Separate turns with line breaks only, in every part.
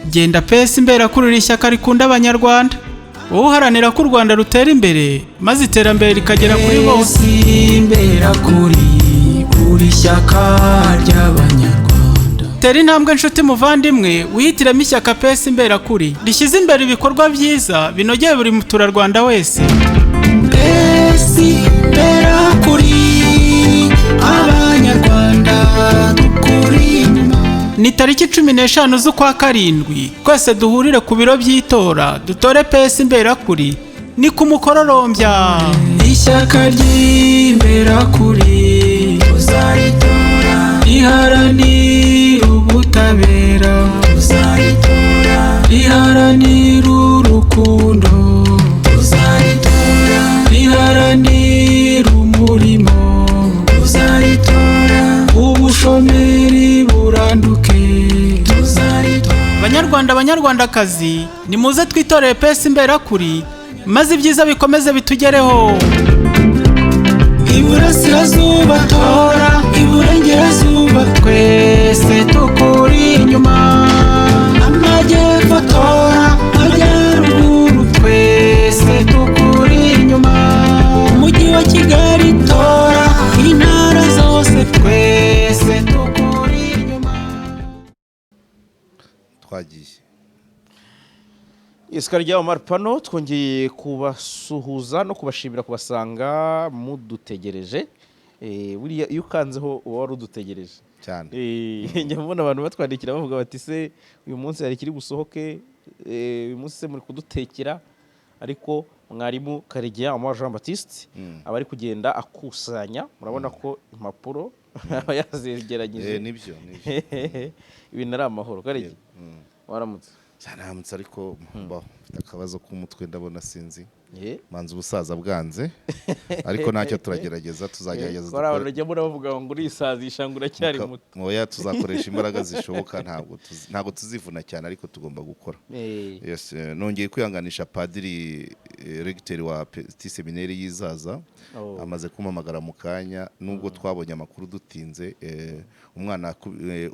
Genda PS Imberakuri ishyaka rikunda abanyarwanda, uharanira ko u Rwanda rutera imbere maze iterambere rikagera kuri bose.
Imberakuri uri shyaka ry'abanyarwanda.
Tera intambwe nshuti muvandimwe, wihitiremo ishyaka PS Imberakuri rishyize imbere ibikorwa byiza binogeye buri muturarwanda wese.
PS Imberakuri abanyarwanda dukuri.
Ni tariki 15 z'ukwa karindwi, twese duhurire ku biro by'itora dutore PS Imberakuri ni ku mukororombya.
Ishyaka ry'Imberakuri tuzaritora, riharanira ubutabera tuzaritora, riharanira urukundo tuzaritora, riharanira umurimo tuzaritora, ubushomeri buranduke tuzaritora.
Banyarwanda banyarwandakazi, nimuze twitoreye PS Imberakuri maze ibyiza bikomeze bitugereho.
Iburasirazuba tora, iburengerazuba twese tukuri inyuma, amajyepfo tora, amajyaruguru twese tukuri inyuma, umujyi wa Kigali tora, intara zose twese tukuri inyuma.
Twagiye
Isikari rya Omar Pano twongeye kubasuhuza no kubashimira kubasanga mudutegereje. Buriya iyo ukanzeho wari udutegereje
cyane.
Njya mbona abantu batwandikira bavuga bati se uyu munsi hari kiri busohoke, uyu munsi se muri kudutekera, ariko mwarimu Karegeya Omar Jean Baptiste abari kugenda akusanya, murabona ko impapuro aba yazegeranyije.
Nibyo
Ibintu ari amahoro. Karegeya waramutse
cyaramutse, ariko mfite akabazo k'umutwe ndabona sinzi manzi ubusaza bwanze, ariko ntacyo turagerageza, tuzagerageza
dukora. Barajya muri bavuga ngo urisazisha ngo uracyari muto.
Moya tuzakoresha imbaraga zishoboka, ntabwo tuzivuna cyane, ariko tugomba gukora. Yes, nongeye kwihanganisha padiri regiteri wa Petit Seminaire y'Izaza, amaze kumamagara mu kanya, nubwo twabonye amakuru dutinze. Umwana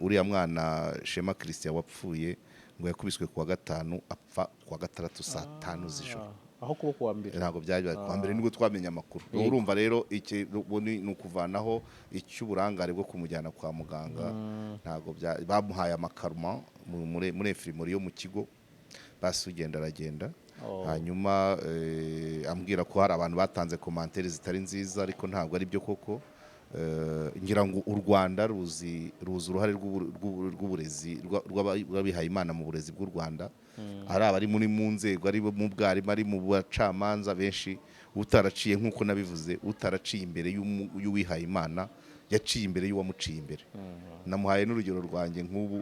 uriya mwana Shema Christian wapfuye ngo yakubiswe kuwa gatanu apfa kuwa gatandatu saa 5 z'ijoro,
aho kuba kuwa mbere.
Ntabwo byari kuwa mbere nibwo twamenye amakuru. Urumva rero iki ni ukuvanaho icy'uburangare bwo kumujyana kwa muganga. Ntabwo bamuhaye amakaruma muri infirmary yo mu kigo, basi ugenda aragenda. Hanyuma ambwira ko hari abantu batanze commentaires zitari nziza, ariko ntabwo ari byo koko. Ngira ngo u Rwanda ruzi uruhare rw'uburezi rw'abihaye Imana mu burezi bw'u Rwanda, ari abari muri mu nzego, ari mu bwarimu, ari mu bacamanza benshi. Utaraciye nk'uko nabivuze, utaraciye imbere y'uwihaye Imana yaciye imbere y'uwamuciye imbere. Namuhaye n'urugero rwanjye nk'ubu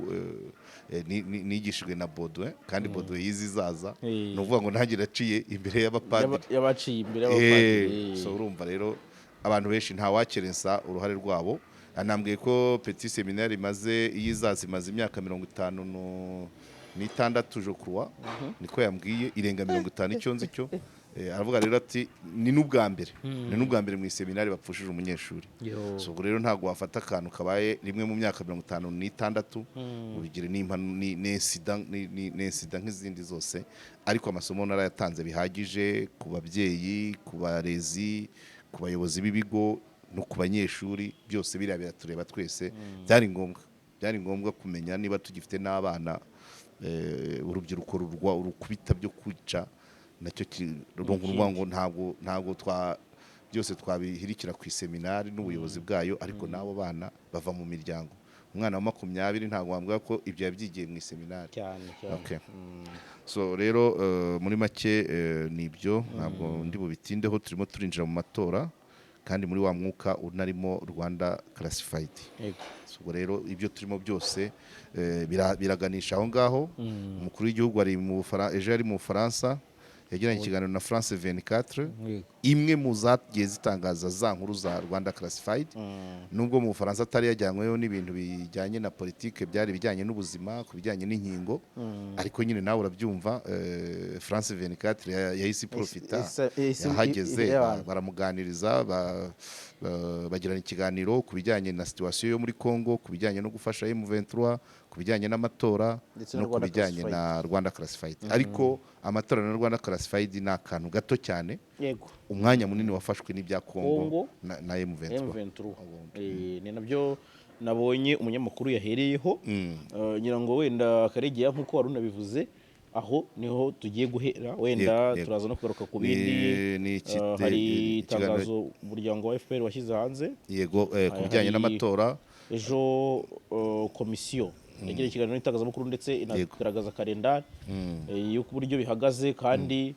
nigishijwe na Baudouin, kandi Baudouin yizizaza, no kuvuga ngo ntangira aciye imbere y'abapadiri,
yabaciye imbere y'abapadiri.
So urumva rero abantu benshi nta wakerensa uruhare rwabo. Anambwiye ko Petit Seminaire imaze iyizaza imaze imyaka 56 je crois, niko yambwiye, irenga 50 icyo nzi cyo. Aravuga rero ati ni n'ubwa mbere mu seminari bapfushije umunyeshuri. So rero ntago wafata akantu kabaye rimwe mu myaka 56 ubigire n'incident nk'izindi zose, ariko amasomo narayatanze bihagije ku babyeyi, ku barezi, ku bayobozi b'ibigo no ku banyeshuri, byose biriya tureba twese. Byari ngombwa kumenya niba tugifite n'abana urubyiruko rukubita byo kwica, nacyo runguruwa ngo ntabwo byose twabihirikira ku seminari n'ubuyobozi bwayo, ariko nabo bana bava mu miryango. Umwana wa 20 ntabwo wambwa ko ibyo yabyigiye mu seminari
cyane.
Okay. So rero muri make nibyo, ntabwo ndi bubitindeho. Turimo turinjira mu matora, kandi muri wa mwuka unarimo Rwanda classified. So rero ibyo turimo byose biraganisha aho ngaho. Umukuru w'igihugu ari mu Faransa, ejo yari mu Faransa, yagiranye ikiganiro na France 24. imwe mu zagiye zitangaza za nkuru za Rwanda Classified nubwo mu Bufaransa atari yajyanyweho n'ibintu bijyanye na politike byari bijyanye n'ubuzima ku bijyanye n'inkingo ariko nyine nawe urabyumva France 24 yahise profita yahageze baramuganiriza bagirana ikiganiro ku bijyanye na situation yo muri Congo ku bijyanye no gufasha M23 ku bijyanye n'amatora no ku bijyanye na Rwanda Classified ariko amatora na Rwanda Classified ni akantu gato cyane
yego
umwanya munini wafashwe n'ibya Congo na M23
ni nabyo nabonye umunyamakuru yahereyeho ngira ngo wenda Karegeya nkuko wari unabivuze aho niho tugiye guhera wenda turaza no kugaruka ku bindi hari itangazo umuryango wa FPR washyize hanze
yego ku bijyanye n'amatora
ejo komisiyo yagira ikiganiro n'itangazamakuru ndetse inagaragaza kalendari y'uko uburyo bihagaze kandi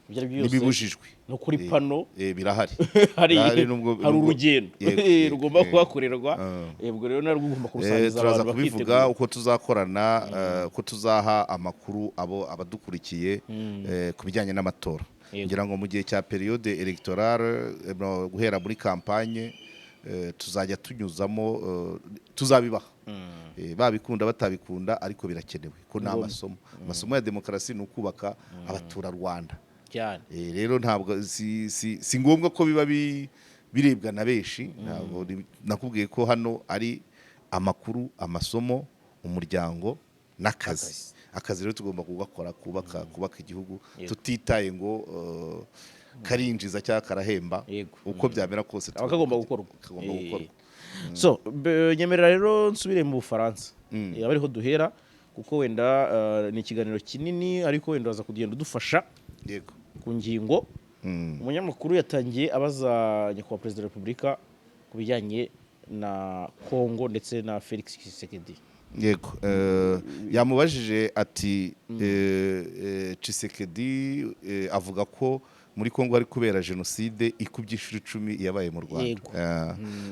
byari byose
nibibujijwe
no kuri pano
birahari
hari urugendo rugomba kuhakorerwa yebwo rero narwo ugomba kurusangiza abantu
kubivuga uko tuzakorana uko tuzaha amakuru abadukurikiye ku bijyanye n'amatora ngira ngo mu gihe cya periode electorale guhera muri campagne tuzajya tunyuzamo tuzabibaha babikunda batabikunda ariko birakenewe ko ni amasomo ya demokarasi ni ukubaka abaturarwanda rero ntabwo si ngombwa ko biba birebwa na benshi ntabwo nakubwiye ko hano ari amakuru amasomo umuryango n'akazi rero tugomba kugakora kubaka igihugu tutitaye ngo karinjiza cyangwa karahemba uko byamera kose
kagomba gukorwa so nyemerera rero nsubire mu Bufaransa yaba ariho duhera kuko wenda ni ikiganiro kinini ariko wenda waza kugenda udufasha
yego
ku ngingo umunyamakuru yatangiye abaza nyakubahwa perezida wa repubulika ku bijyanye na Congo ndetse na Felix Tshisekedi
yego yamubajije ati Tshisekedi avuga ko muri Congo hari kubera genocide ikubye inshuro 10 yabaye mu Rwanda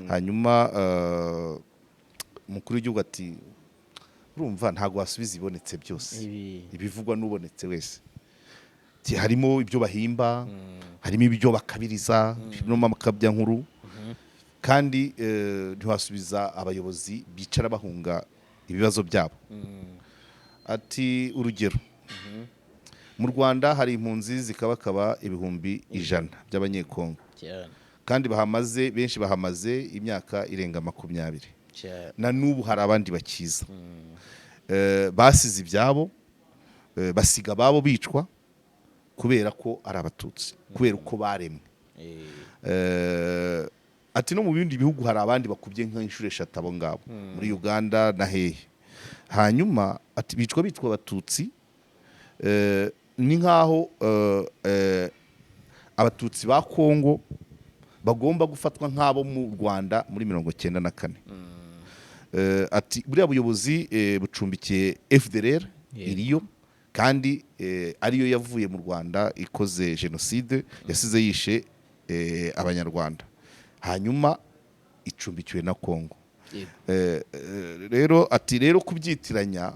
hanyuma umukuru w'igihugu ati urumva ntago wasubiza ibonetse byose ibivugwa n'ubonetse wese harimo ibyo bahimba harimo ibyo bakabiriza no makabya nkuru kandi ntiwasubiza abayobozi bicara bahunga ibibazo byabo ati urugero mu Rwanda hari impunzi zikabakaba ibihumbi 100 by'abanyekongo kandi benshi bahamaze imyaka irenga 20 na n'ubu hari abandi bakiza basize ibyabo basiga babo bicwa kubera ko ari abatutsi kubera uko baremwe ati no mu bindi bihugu hari abandi bakubye nk'inshuro 3 abo ngabo muri Uganda na hehe hanyuma ati bicwa abatutsi ni nkaho abatutsi ba Kongo bagomba gufatwa nk'abo mu Rwanda muri 94 ati buriya buyobozi bucumbikiye FDLR iriyo kandi ariyo yavuye mu Rwanda ikoze genocide yasize yishe abanyarwanda hanyuma icumbikiwe na Kongo rero kubyitiranya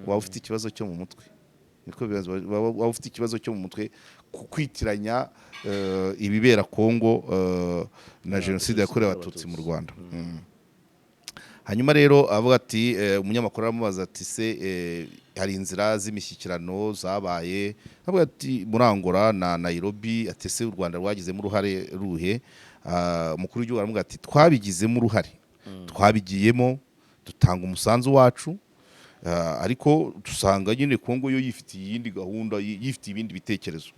waba ufite ikibazo cyo mu mutwe waba ufite ikibazo cyo mu mutwe kukwitiranya ibibera Kongo na genocide yakorewe abatutsi mu Rwanda hanyuma rero avuga ati umunyamakuru aramubaza ati se hari inzira z'imishyikirano zabaye avuga ati muri Angola na Nairobi ati se u Rwanda rwagizemo uruhare ruhe umukuru w'igihugu aravuga ati twabigizemo uruhare twabigiyemo dutanga umusanzu wacu ariko dusanga nyine Kongo yo yifitiye iyindi gahunda yifitiye ibindi bitekerezo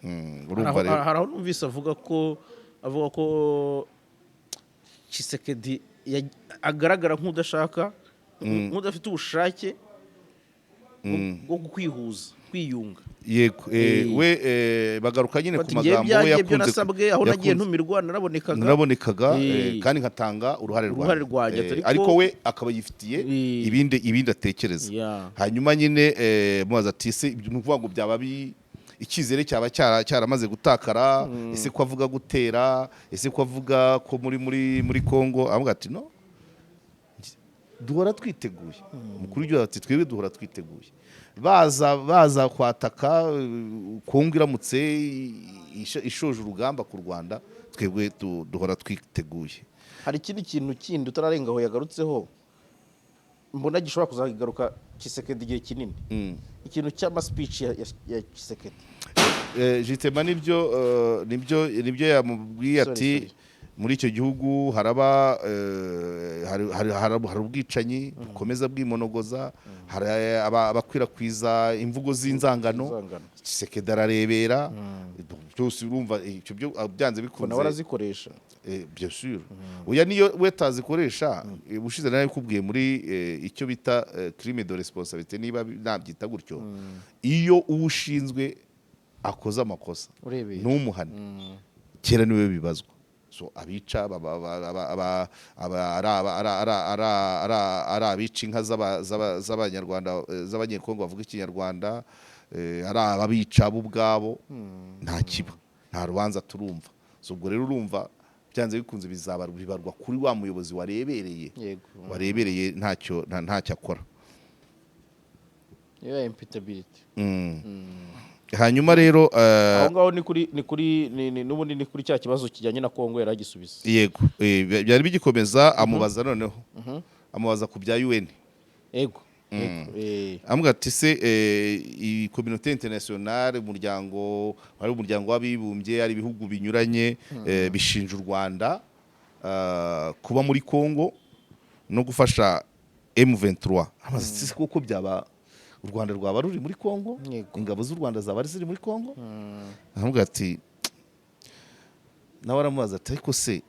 hari aho numvise avuga ko Tshisekedi agaragara nk'udashaka nk'udafite ubushake bwo kwiyunga
yego we bagaruka nyine ku magambo
yakunze nasabwe aho nagiye ntumirwa
narabonekaga kandi nkatanga uruhare rwanjye ariko we akaba yifitiye ibindi atekereza hanyuma nyine mubaza ati se ibyo nukuvuga ngo byaba icyizere cyaba cyaramaze gutakara ese ko avuga gutera ese ko avuga ko muri Kongo avuga ati no duhora twiteguye umukuru w'igihugu ati twebwe duhora twiteguye baza kwataka Kongo iramutse ishoje urugamba ku Rwanda twebwe duhora twiteguye.
hari ikindi kintu kindi utararengaho yagarutseho mbona gishobora kuzagaruka Tshisekedi igihe kinini ikintu cy'ama speech ya Tshisekedi
Jitema nibyo yamubwiye ati muri icyo gihugu haraba hari ubwicanyi bukomeza bwimonogoza, hari abakwirakwiza imvugo z'inzangano. Tshisekedi ararebera byose, urumva icyo byo byanze bikunze
nawe arazikoresha
bien sûr. Oya niyo we tazikoresha ubushize nawe kubwiye muri icyo bita crime de responsabilité, niba nabyita gutyo, iyo ushinzwe akoze amakosa n'umuhane kera niwe bibazwa. So abica ari abica inka z'abanyarwanda z'abanyekongo bavuga ikinyarwanda, ari ababica bo ubwabo, nta kiba, nta rubanza turumva. So ubwo rero urumva byanze bikunze bibarwa kuri wa muyobozi warebereye ntacyo akora.
yeah, imputability.
Hanyuma rero
aho ngaho n'ubundi ni kuri cya kibazo kijyanye na Kongo yaragisubiza.
Yego byari bigikomeza amubaza noneho amubaza ku bya UN.
Yego
amuga ati se i communauté internationale, umuryango w'abibumbye, ari ibihugu binyuranye bishinja u Rwanda kuba muri Kongo no gufasha M23. Amaze kuko byaba u Rwanda rwaba ruri muri Kongo, ingabo z'u Rwanda zaba ziri muri Kongo. Avuga ati nawe aramubaza ati ariko se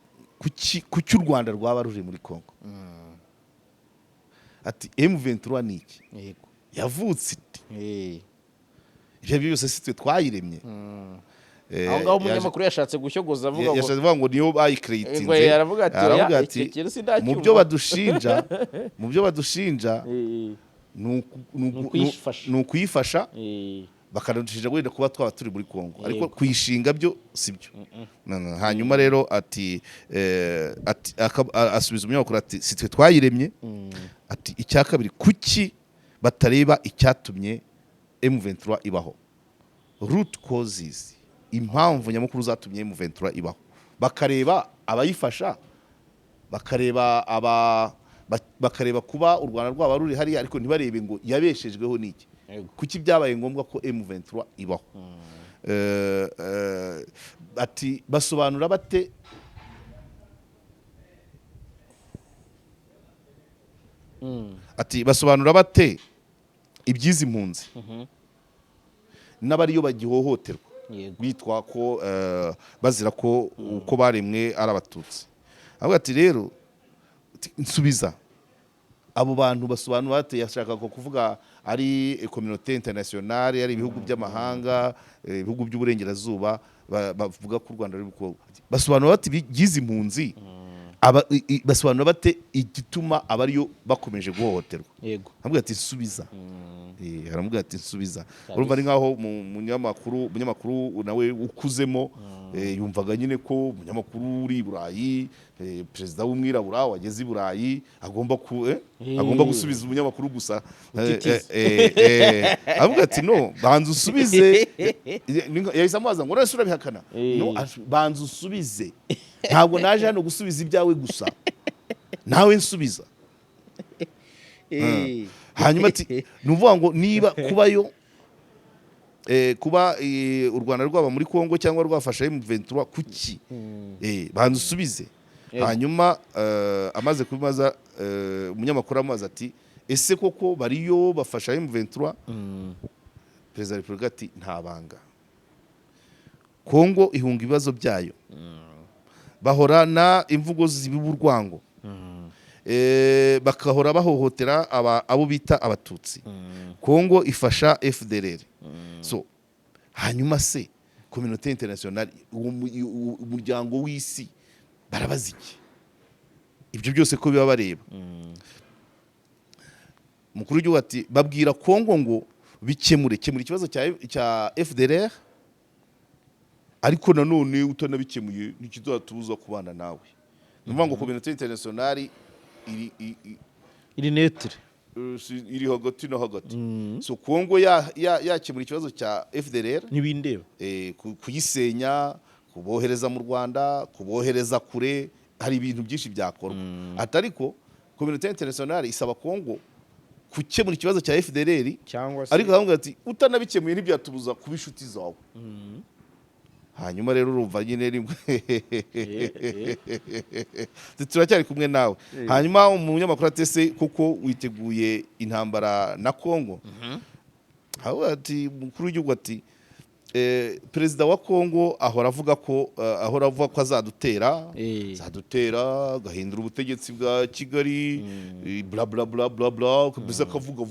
kuki u Rwanda rwaba ruri muri Kongo? Ati M23 ni iki? Yavutse iti ibyo byose si twe twayiremye.
aho ngaho umunyamakuru yashatse gushogoza avuga
ngo niyo bayikreatinze.
aravuga ati
mu byo badushinja ni ukuyifasha bakanadushinja wenda kuba twaba turi muri Kongo, ariko kuyishinga byo sibyo. Hanyuma rero ati asubiza umunyamakuru ati si twe twayiremye. Ati icya kabiri, kuki batareba icyatumye M23 ibaho, root causes, impamvu nyamukuru zatumye M23 ibaho, bakareba abayifasha, bakareba kuba u Rwanda rwaba ruri hariya, ariko ntibarebe ngo yabeshejweho n'iki, kuki byabaye ngombwa ko M23 ibaho. Ati basobanura bate ibyizi impunzi n'abariyo bagihohoterwa bitwa ko bazira ko uko baremwe ari abatutsi. Avuga ati rero nsubiza abo bantu basobanura bate, yashaka kuvuga ari communauté internationale, ari ibihugu by'amahanga, ibihugu by'uburengerazuba bavuga ko u Rwanda ruri Kongo. Basobanura bate bigize impunzi, basobanura bate igituma abariyo bakomeje guhohoterwa. Avuga ati nsubiza. Aramuga ati nsubiza. Urumva ari nkaho umunyamakuru nawe ukuzemo yumvaga nyine ko umunyamakuru uri Burayi, perezida w'umwirabura wageze i Burayi agomba gusubiza umunyamakuru gusa. Avuga ati no, banza usubize. Yahise amubaza ngo none urabihakana? No, banza usubize. Ntabwo naje hano gusubiza ibyawe gusa, nawe nsubiza. Hanyuma ati nuvuga ngo niba kubayo kuba u Rwanda rwaba muri Kongo cyangwa rwafasha M23 kuki banza usubize. Hanyuma amaze kubimaza umunyamakuru amaze ati ese koko bariyo bafasha M23? Perezida wa Repubulika ati nta banga, Kongo ihunga ibibazo byayo, bahorana imvugo z'ibiburwango, bakahora bahohotera abo bita abatutsi. Kongo ifasha FDLR. So hanyuma se communauté internationale, umuryango w'isi barabaza iki? Ibyo byose ko biba bareba. Mukuru w'igihugu ati babwira Kongo ngo bikemure ikibazo cya FDLR, ariko nanone utanabikemuye ntikizatubuza kubana nawe. Nuvuga ngo communauté internationale
iri netre
iri hagati no hagati. So Kongo yakemura ikibazo cya FDLR
ntibindeba
kuyisenya, kubohereza mu Rwanda, kubohereza kure, hari ibintu byinshi byakorwa. Atariko communauté internationale isaba Kongo gukemura ikibazo cya FDLR,
cyangwa se
ariko hamwe ati utanabikemuye ntibyatubuza kuba inshuti zawe. Hanyuma rero urumva nyine rimwe turacyari kumwe nawe. Hanyuma umunyamakuru atese kuko witeguye intambara na Kongo. Hawe ati mukuru w'igihugu ati perezida wa Kongo ahora avuga ko azadutera gahindura ubutegetsi bwa Kigali, bla bla bla bla bla, biza akavuga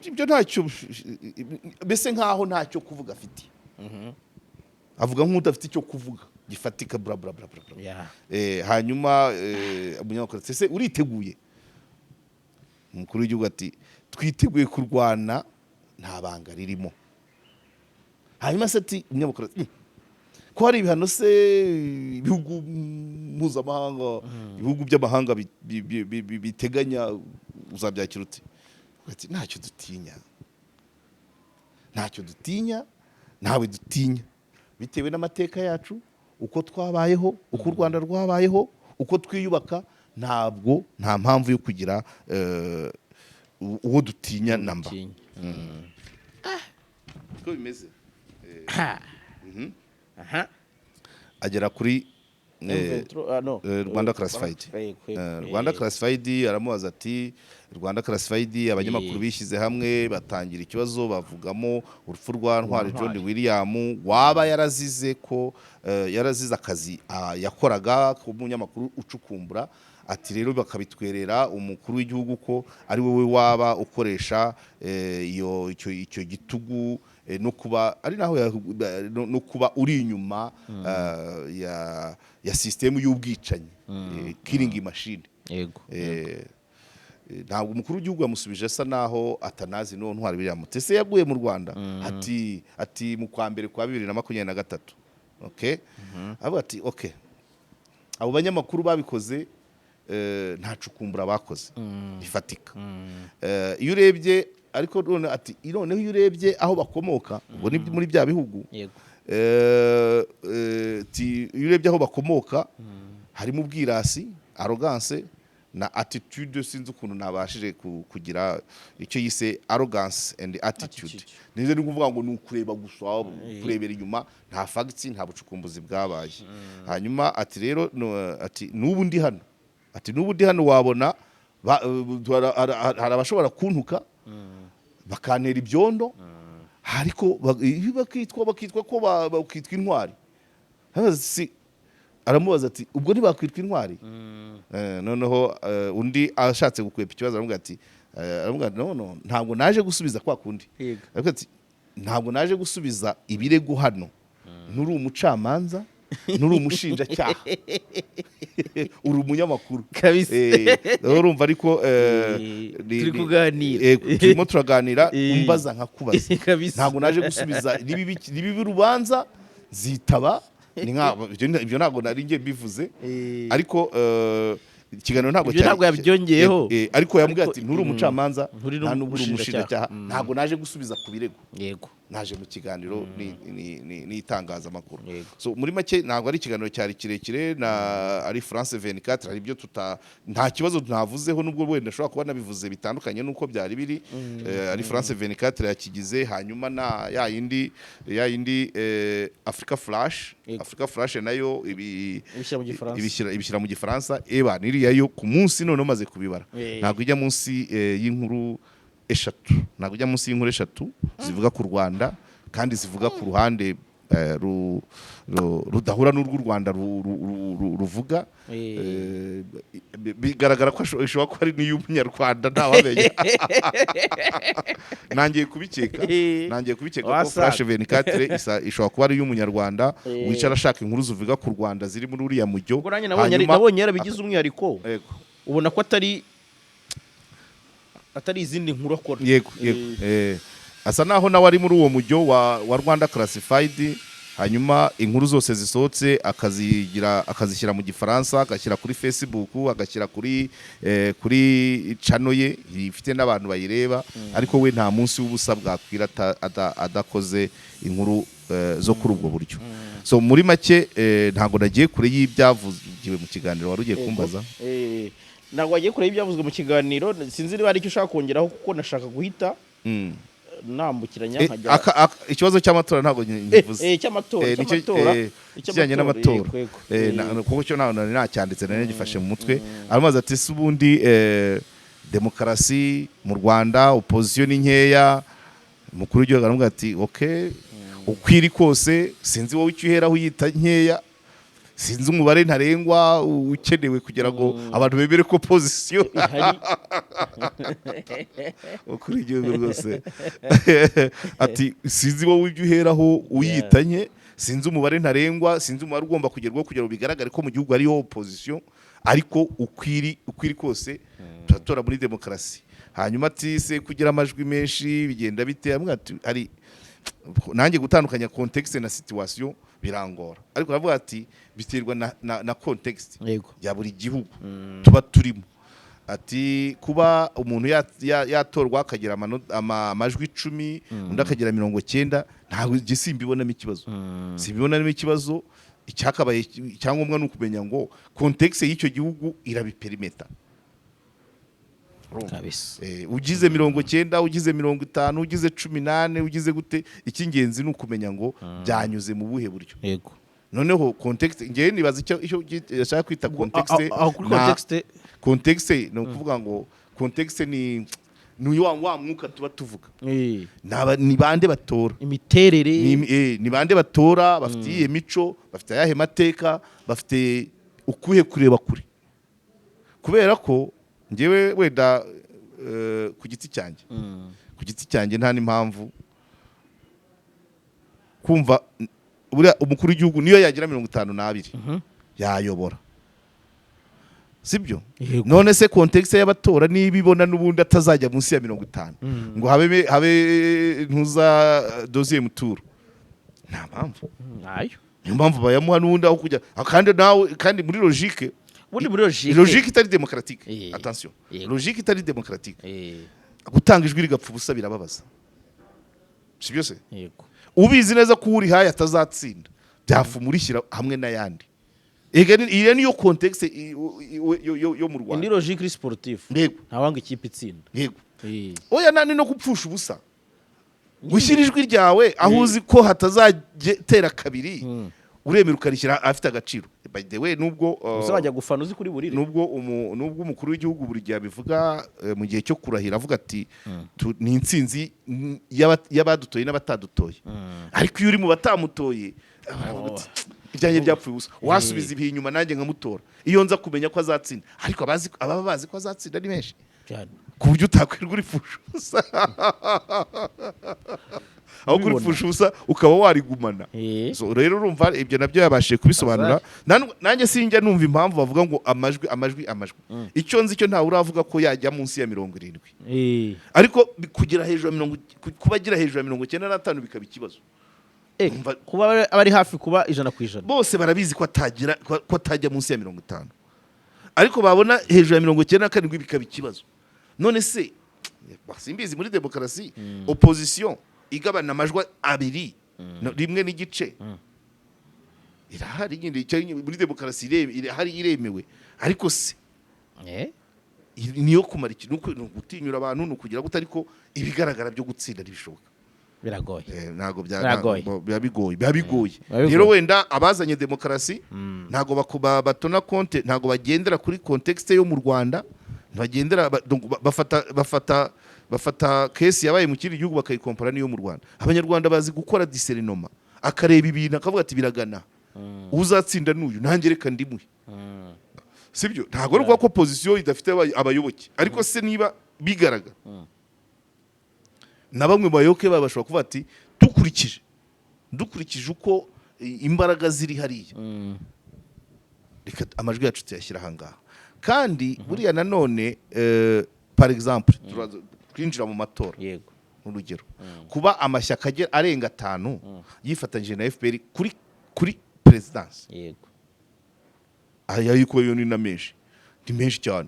ibyo ntacyo, mbese nkaho ntacyo kuvuga afite. Avuga nk'udafite icyo kuvuga gifatika, bla bla bla bla. Hanyuma umunyamakuru ati ese uriteguye? Umukuru w'igihugu ati twiteguye kurwana, nta banga ririmo. Hanyuma se ati umunyamakuru ati ko hari ibihano se ibihugu mpuzamahanga, ibihugu by'amahanga biteganya, uzabyakira ute? Ati ntacyo dutinya, ntawe dutinya, bitewe n'amateka yacu, uko twabayeho, uko u Rwanda rwabayeho, uko twiyubaka, nta mpamvu yo kugira uwo dutinya namba. Uko bimeze agera kuri Rwanda Classified. Rwanda Classified aramubaza ati Rwanda Classified abanyamakuru bishyize hamwe batangira ikibazo bavugamo urupfu rwa Ntwari John William, waba yarazize akazi yakoraga ku munyamakuru ucukumbura. Ati rero bakabitwerera umukuru w'igihugu ko ari wowe waba ukoresha icyo gitugu, no kuba ari naho no kuba uri inyuma ya system y'ubwicanyi, killing machine. Yego. Ntabwo umukuru w'igihugu yamusubije asa naho atanazi no Ntwari William Tese yaguye mu Rwanda. Ati mu kwa mbere kwa 2023. Okay. Avuga ati okay, abo banyamakuru babikoze nta cukumbura bakoze bifatika. Iyo urebye ariko ati noneho iyo urebye aho bakomoka, ubwo ni muri bya bihugu. Iyo urebye aho bakomoka harimo ubwirasi, arrogance na attitude. Sinzi ukuntu nabashije kugira icyo yise arrogance and attitude. Nize ni kuvuga ngo ni ukureba gusa, kurebera inyuma, nta facts, nta bucukumbuzi bwabaye. Hanyuma ati rero ati n'ubu ndi hano, wabona hari abashobora kuntuka bakantera ibyondo, ariko bakitwa ko bakitwa intwari. Aramubaza ati ubwo ntibakwitwa intwari? Noneho undi ashatse gukwepa ikibazo aramubwira ati no, ntabwo naje gusubiza kwa kundi. Ati ntabwo naje gusubiza ibirego hano, nturi umucamanza, nturi umushinjacyaha, uri umunyamakuru kabisa. Urumva ariko turimo turaganira, umbaza nkakubaza. Ntabwo naje gusubiza nibibi rubanza zitaba, ibyo ntabwo nari ngiye bivuze, ariko ikiganiro ntabwo
yabyongeyeho.
Ariko yambwiye ati nturi umucamanza, nta n'uburi umushinjacyaha, ntabwo naje gusubiza ku birego. Yego, naje mu kiganiro n'itangazamakuru. So muri make ntabwo ari ikiganiro cyari kirekire, ari France 24, hari ibyo nta kibazo ntavuzeho, nubwo wenda ashobora kuba nabivuze bitandukanye nuko byari biri. Ari France 24 yakigize, hanyuma na ya yindi Africa Flash nayo ibishyira mu Gifaransa. Niriya yo ku munsi none maze kubibara, ntabwo ijya munsi y'inkuru eshatu zivuga ku Rwanda, kandi zivuga ku ruhande rudahura n'urw'u Rwanda ruvuga. Bigaragara ko ishobora kuba ari n'iy'umunyarwanda, ntawamenya. Nangiye kubikeka ko Flash 24 ishobora kuba ari iy'umunyarwanda wicara ashaka inkuru zivuga ku Rwanda ziri muri uriya mujyo.
Nabonye yarabigize umwihariko, ubona ko atari izindi nkuru akora.
Yego. Asa naho nawe ari muri uwo mujyo wa Rwanda Classified. hanyuma inkuru zose zisohotse akazishyira mu gifaransa, agashyira kuri Facebook, agashyira kuri channel ye ifite n'abantu bayireba, ariko we nta munsi w'ubusa bwakwira adakoze inkuru zo kuri ubwo buryo. So muri make ntago nagiye kure y'ibyavugiwe mu kiganiro wari ugiye kumbaza.
Ntabwo wagiye kure y'ibyavuzwe mu kiganiro, sinzi niba ari icyo ushaka kongeraho kuko nashaka guhita nambukiranya nkajya
ikibazo cy'amatora ntabwo ngivuze
cy'amatora
kijyanye n'amatora kuko cyo nacyanditse nari gifashe mu mutwe. Aramaze ati se ubundi demokarasi mu Rwanda opposition ni nkeya, mukuru w'igihugu aramubwira ati okay, ukwiri kose sinzi wowe icyo uheraho uyita nkeya, sinzi umubare ntarengwa ukenewe kugira ngo abantu bemere ko opposition ukuri w'igihugu rwose ati sinzi wowe icyo uheraho uyita nke, sinzi umubare ntarengwa, sinzi umubare ugomba kugerwaho kugira ngo bigaragare ko mu gihugu hariho opposition, ariko ukwiri kose turatora muri demokarasi. Hanyuma ati se kugira amajwi menshi bigenda bite? Ari nanjye gutandukanya context na situation birangora, ariko aravuga ati biterwa na context ya buri gihugu tuba turimo. Ati kuba umuntu yatorwa akagira amajwi 10 undi akagira 90 ntabwo gisimbibonamo ikibazo, simbibonamo ikibazo. Icyakabaye cyangombwa n'ukumenya ngo context y'icyo gihugu irabiperimeta
kabisa.
Ugize 90, ugize 50, ugize 18, ugize gute, icy'ingenzi n'ukumenya ngo byanyuze mu buhe buryo.
Yego.
Noneho context ngiye nibaza icyo yashaka kwita context no kuvuga ngo context ni wa mwuka tuba tuvuga. Ni bande batora,
imiterere
ni bande batora, bafite iyihe mico, bafite ayahe mateka, bafite ukuhe kureba kure. Kubera ko ngewe wenda ku giti cyanjye nta n'impamvu kumva buriya umukuru w'igihugu niyo yagira 52 yayobora, sibyo? None se context y'abatora niba ibona n'ubundi atazajya munsi ya 50 ngo habe ntuza deuxième tour, nta mpamvu
nayo,
niyo mpamvu bayamuha n'ubundi aho kujya. Kandi muri logique itari démocratique, attention, logique itari démocratique, gutanga ijwi rigapfa ubusa birababaza, sibyo se?
Yego.
Ubizi neza ko uri haye atazatsinda byafu murishyira hamwe n'ayandi. Iyo niyo context yo mu Rwanda,
indi logique sportive, ntawanga ikipe itsinda.
Yego. Oya nani no gupfusha ubusa, gushyira ijwi ryawe aho uzi ko hatazatera kabiri, uremera ukarishyira afite agaciro. By the way, nubwo
uzajya gufana uzi kuri burire,
nubwo umukuru w'igihugu buri gihe abivuga mu gihe cyo kurahira, avuga ati ni intsinzi y'abadutoye n'abatadutoye, ariko iyo uri mu batamutoye ibyanjye byapfuye ubusa, wasubiza ibihe inyuma nanjye nkamutora iyo nza kumenya ko azatsinda. Ariko ababa bazi ko azatsinda ari benshi ku buryo utakwirwa uripfusha ubusa aho kuripfusha ubusa ukaba warigumana. So rero urumva ibyo nabyo yabashije kubisobanura. Nanjye sinjya numva impamvu bavuga ngo amajwi icyo nzi cyo ntawe uravuga ko yajya munsi ya 70, ariko kugira hejuru ya 70, kuba agira hejuru ya 95 bikaba ikibazo.
Kuba abari hafi kuba 100%, bose
barabizi ko atajya munsi ya 50, ariko babona hejuru ya 97 bikaba ikibazo. None se simbizi muri demokarasi opposition igabana amajwi 2 rimwe n'igice irahari nyine muri demokarasi iremewe, ariko se niyo kumara ikintu gutinyura abantu no kugira gute, ariko ibigaragara byo gutsinda ntibishoboka,
biragoye.
Ntago biba bigoye. Rero wenda abazanye demokarasi ntago batona konte, ntago bagendera kuri context yo mu Rwanda, bagendera bafata case yabaye mu kindi gihugu bakayikompara niyo mu Rwanda. Abanyarwanda bazi gukora discernment, akareba ibintu akavuga ati biragana, uzatsinda n'uyu nanjye reka ndimuhe, sibyo? Ntago ari ko position idafite abayoboke, ariko se niba bigaragara na bamwe bayoke babashobora kuvuga ati dukurikije uko imbaraga ziri hariya, reka amajwi yacu tuyashyira ahangaha. Kandi buriya nanone par exemple twinjira mu matora,
yego,
urugero kuba amashyaka arenga 5 yifatanyije na FPR kuri presidence
yego
aya yuko yo ni na menshi ni menshi cyane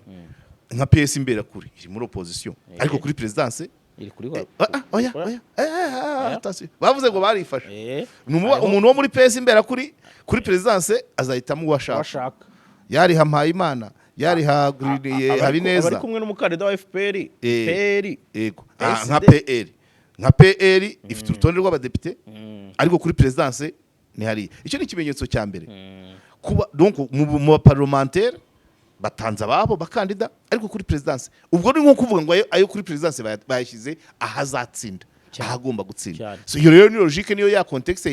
nka PS imbera kuri iri muri opposition ariko kuri presidence
iri kuri
oya bavuze ngo barifashe umuntu wo muri PS imbera kuri presidence azahitamo uwashaka yari hampaye Imana yari haguririye Habineza
bari kumwe n'umukandida wa FPR
yego nka PR ifite urutonde rw'abadepite ariko kuri presidence ni hari icyo ni ikimenyetso cya mbere kuba donc mu parlementaire batanze ababo bakandida ariko kuri presidence ubwo ni nko kuvuga ngo ayo kuri presidence bayashyize ahazatsinda ahagomba gutsinda so iyo rero ni logique niyo ya context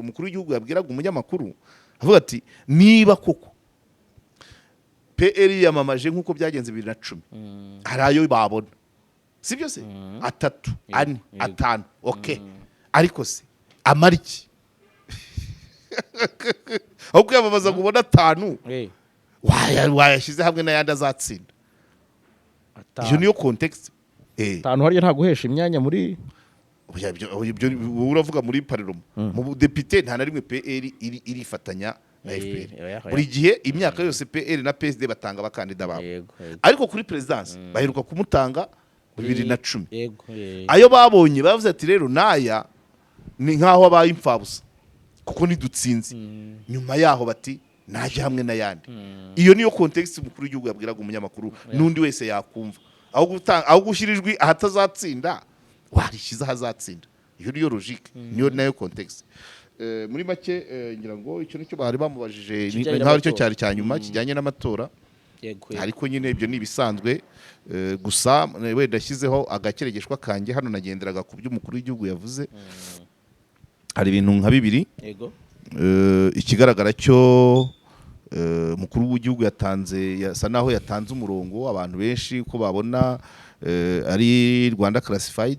umukuru w'igihugu yabwiraga umunyamakuru avuga ati niba koko PR yamamaje nkuko byagenze 2010 hari ayo babona sibyo se 3 4 5 okay ariko se amariki aho kwiyamamaza kubona 5 wayashyize hamwe n'ayandi azatsinda iyo niyo context
5 hariya nta guhesha imyanya muri
uravuga muri parlement mu depite nta na rimwe PR irifatanya na FPR buri gihe imyaka yose PR na PSD batanga abakandida babo ariko kuri presidence baheruka kumutanga 2010 ayo babonye bavuze ati rero naya ni nkaho abaye imfabusa kuko nidutsinze nyuma yaho bati naje hamwe n'ayandi iyo niyo context umukuru w'igihugu yabwiraga umunyamakuru n'undi wese yakumva aho gushirijwe ahatazatsinda warishiza hazatsinda iyo niyo logique niyo nayo context muri make ngira ngo icyo nicyo bari bamubajije nkaho cyo cyari cyanyuma kijyanye n'amatora ariko nyine ibyo ni ibisanzwe gusa wenda ashyizeho agakeregeshwa kanjye hano nagenderaga ku by'umukuru w'igihugu yavuze hari ibintu nka bibiri ikigaragara cyo umukuru w'igihugu yasa naho yatanze umurongo abantu benshi ko babona ari Rwanda classified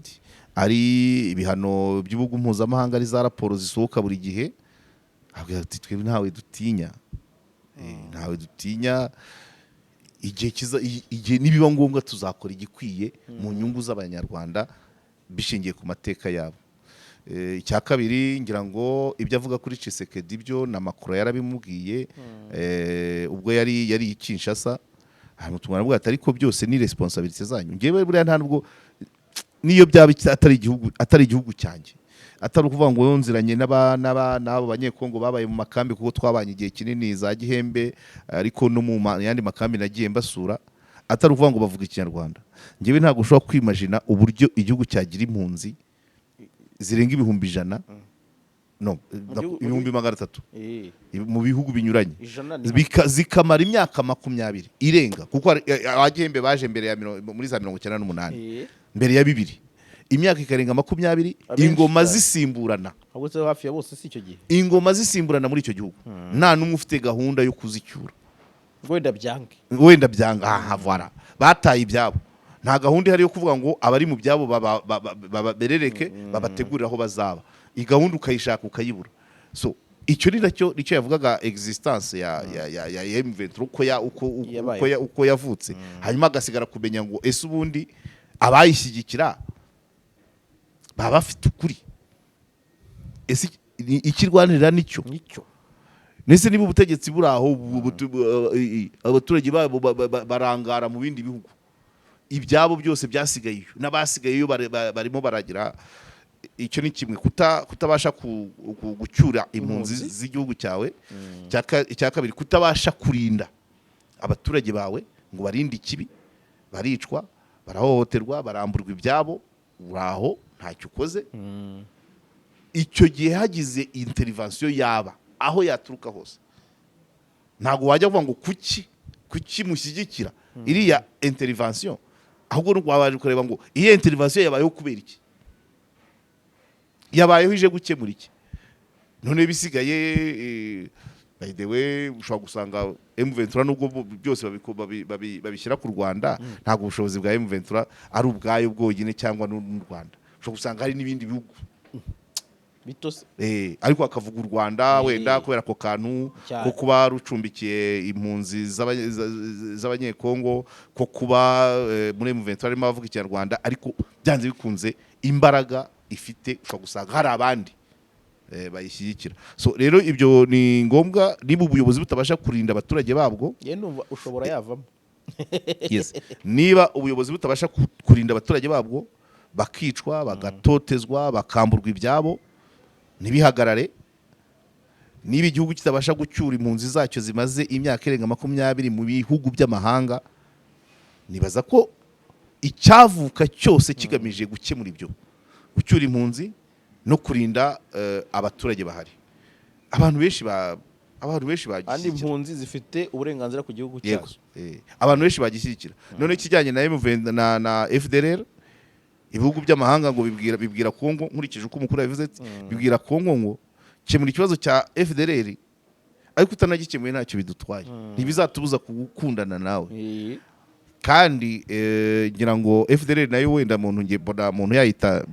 ari ibihano by'ibihugu mpuzamahanga ari za raporo zisohoka buri gihe avuga ati twebwe ntawe dutinya igihe nibiba ngombwa tuzakora igikwiye mu nyungu z'abanyarwanda bishingiye ku mateka yabo icya kabiri ngira ngo ibyo avuga kuri Tshisekedi byo na Macron yarabimubwiye ubwo yari i Kinshasa hano tumwana ariko byose ni responsibility zanyu ngewe buriya nta nubwo niyo byaba atari igihugu cyanjye atari ukuvuga ngo yonziranye n'abo banyekongo babaye mu makambi kuko twabanye igihe kinini za Gihembe ariko no mu yandi makambi nagiye mbasura atari ukuvuga ngo bavuga ikinyarwanda ngewe ntabwo ushobora kwimagina uburyo igihugu cyagira impunzi zirenga 1,100 no 300 mu bihugu binyuranye zikamara imyaka 20 irenga kuko abagihembe baje mbere ya muri za 1998 mbere ya 2000 imyaka ikarenga 20 ingoma zisimburana
ahubwo hafi ya bose si icyo gihe
ingoma zisimburana muri icyo gihugu nta numwe ufite gahunda yo kuzicyura wenda byanga havara bataye ibyabo nta gahunda ihari yo kuvuga ngo abari mu byabo baberereke babategurira aho bazaba iyi gahunda ukayishaka ukayibura so icyo ni nacyo yavugaga existence ya M23 uko yavutse hanyuma agasigara kumenya ngo ese ubundi abayishyigikira baba bafite ukuri ese ikirwanirira nicyo nese niba ubutegetsi buri aho abaturage babo barangara mu bindi bihugu ibyabo byose byasigaye n'abasigaye barimo baragira icyo ni kimwe kutabasha gucyura impunzi z'igihugu cyawe icya kabiri kutabasha kurinda abaturage bawe ngo barinde ikibi baricwa barahohoterwa baramburwa ibyabo uraho ntacyo ukoze icyo gihe hagize intervention yaba aho yaturuka hose ntago wajya kuvuga ngo kuki mushyigikira iriya intervention ahubwo wabaje kureba ngo iyi intervention yabayeho kubera iki yabayeho ije gukemura iki none bisigaye by the way ushobora gusanga M23 nubwo byose babishyira ku Rwanda ntabwo ubushobozi bwa M23 ari ubwayo bwonyine cyangwa n'u Rwanda ushobora gusanga hari n'ibindi bihugu
bitose
ariko akavuga u Rwanda wenda kubera ako kantu ko kuba rucumbikiye impunzi z'abanyekongo ko kuba muri M23 arimo avuga ikinyarwanda ariko byanze bikunze imbaraga ifite ushobora gusanga hari abandi bayishyigikira. So rero ibyo ni ngombwa niba ubuyobozi butabasha kurinda abaturage babwo
ushobora yavamo
yes. Niba ubuyobozi butabasha kurinda abaturage babwo bakicwa bagatotezwa bakamburwa ibyabo ntibihagarare, niba igihugu kitabasha gucyura impunzi zacyo zimaze imyaka irenga 20 mu bihugu by'amahanga, nibaza ko icyavuka cyose kigamije gukemura ibyo gucyura impunzi no kurinda abaturage bahari. Abantu benshi bagishyigikira.
Andi impunzi zifite uburenganzira ku gihugu cyazo.
Abantu benshi bagishyigikira. None kijyanye na M23 na FDLR, ibihugu by'amahanga ngo bibwira Kongo, nkurikije uko umukuru yavuze, bibwira Kongo ngo kemura ikibazo cya FDLR ariko utanagikemuye ntacyo bidutwaye, ntibizatubuza kugukundana nawe. Kandi ngira ngo FDLR nayo wenda muntu yayita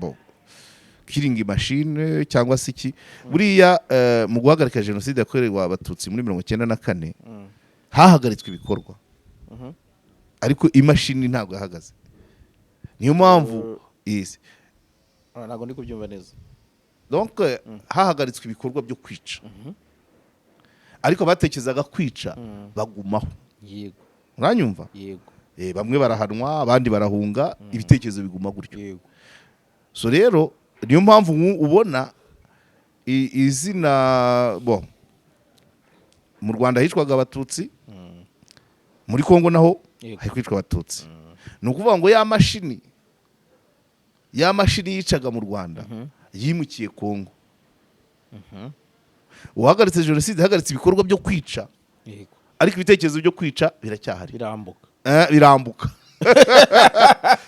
killing machine cyangwa se iki, buriya mu guhagarika jenoside yakorewe abatutsi muri 1994 hahagaritswe ibikorwa ariko imashini ntabwo yahagaze. Niyo mpamvu
ntabwo ndi kubyumva neza.
Donc hahagaritswe ibikorwa byo kwica ariko batekerezaga kwica bagumaho.
Yego,
uranyumva?
Yego.
Bamwe barahanwa abandi barahunga, ibitekerezo biguma gutyo. Yego. So rero niyo mpamvu ubona izina mu Rwanda hicwaga abatutsi, muri Kongo naho hari kwicwa abatutsi. Ni ukuvuga ngo ya mashini yicaga mu Rwanda yimukiye Kongo. Uhagaritse jenoside, hagaritse ibikorwa byo kwica, ariko ibitekerezo byo kwica biracyahari.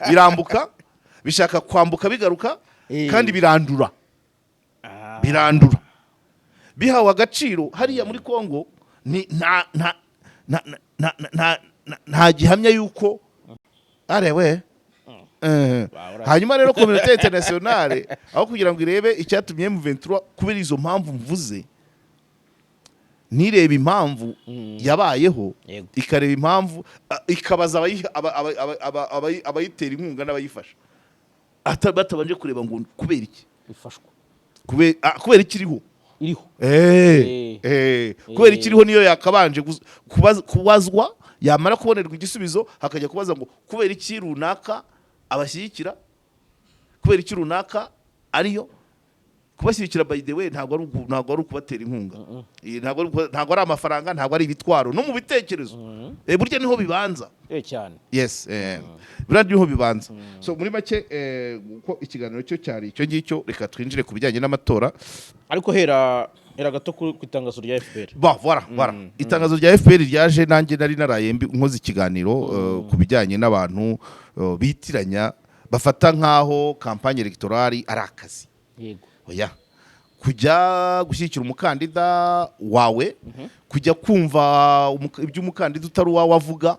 Birambuka bishaka kwambuka bigaruka kandi birandura. Bihawe agaciro hariya muri Kongo, nta gihamya yuko arewe. Hanyuma rero communauté internationale aho kugira ngo irebe icyatumye M23 kubera izo mpamvu mvuze, nireba impamvu yabayeho, ikareba impamvu, ikabaza abayitera inkunga n'abayifasha, batabanje kureba ngo kubera iki
bifashwa,
kubera iki iriho. Kubera iki iriho niyo yakabanje kubazwa, yamara kubonerwa igisubizo hakajya kubaza ngo kubera iki runaka abashyigikira, kubera iki runaka ariyo kubashyigikira. By the way, ntabwo ari ukubatera inkunga, ntabwo ari amafaranga, ntabwo ari ibitwaro, no mu bitekerezo burya niho bibanza
cyane.
Yes, burya niho bibanza. So muri make uko ikiganiro cyo cyari icyo ngicyo, reka twinjire ku bijyanye n'amatora.
Ariko hera gato ku itangazo rya FPR.
Voilà. Itangazo rya FPR ryaje, nanjye nari naraye nkoze ikiganiro ku bijyanye n'abantu bitiranya, bafata nkaho kampanye electorale ari akazi.
Yego.
Oya, kujya gushyigikira umukandida wawe, kujya kumva iby'umukandida utari uwawe avuga,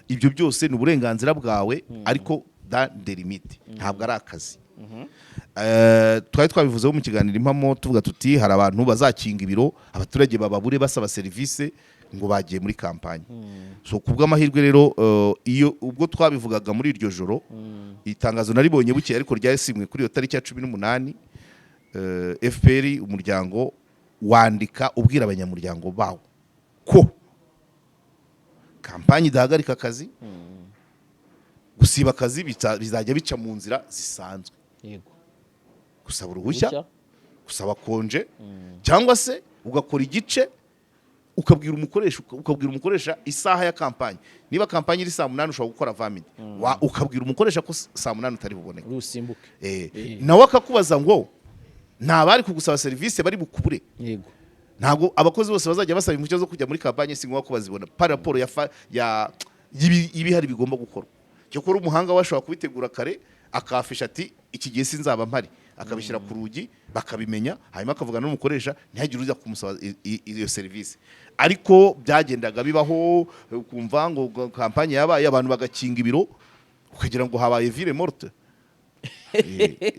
ibyo byose ni uburenganzira bwawe, ariko dans des limites, ntabwo ari akazi. Twari twabivuzeho mu kiganiro impamo tuvuga tuti hari abantu bazakinga ibiro, abaturage bababure basaba serivisi ngo bagiye muri kampanye. So kubw'amahirwe rero iyo ubwo twabivugaga muri iryo joro, itangazo naribonye buke ariko ryasimwe kuri iyo tariki ya 18, FPR umuryango wandika ubwira abanyamuryango bawo ko kampanye idahagarika akazi, gusiba akazi bizajya bica mu nzira zisanzwe.
Yego.
Gusaba uruhushya, gusaba konje, cyangwa se ugakora igice ukabwira umukoresha isaha ya kampanye. Niba kampanye iri saa 8 ushobora gukora 20 minutes, ukabwira umukoresha ko saa 8 utari buboneke,
usimbuke.
Nawe akakubaza ngo ntabari kugusaba serivisi bari bukubure.
Yego.
Ntabwo abakozi bose bazajya basaba impushya zo kujya muri kampanye, singombwa ko bazibona par rapport y'ibihari bigomba gukorwa. Cyo kora umuhanga washobora kubitegura kare, akafisha ati iki gihe sinzaba mpari, akabishyira ku rugi bakabimenya, hanyuma akavugana n'umukoresha ntihagire uza kumusaba iyo serivisi. Ariko byagendaga bibaho, kumva ngo kampanye yabaye abantu bagakinga ibiro, ukagira ngo habaye ville morte.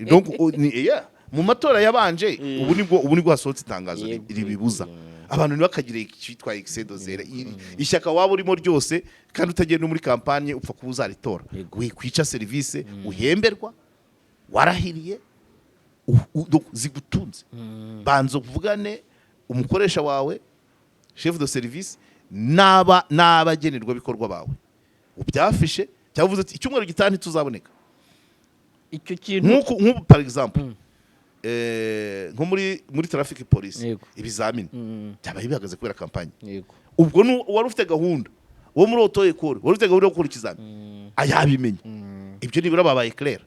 Donc mu matora yabanje ubu nibwo hasohotse itangazo ribibuza abantu ntibakagire icyitwa excès d'oseille ishyaka waba urimo ryose kandi utagenda muri kampanye upfa kuba uzaritora wikwica serivisi uhemberwa warahiriye zigutunze banza uvugane umukoresha wawe chef de service n'abagenerwa bikorwa bawe ubyafishe cyangwa uvuze ati icyumweru gitaha ntituzaboneka
icyo kintu
nk'ubu par exemple nko muri traffic police ibizamini byabaye bihagaze kubera kampanye ubwo wari ufite gahunda wo muri auto école wari ufite gahunda yo gukora ikizamini ayabimenye ibyo nibura babaye clair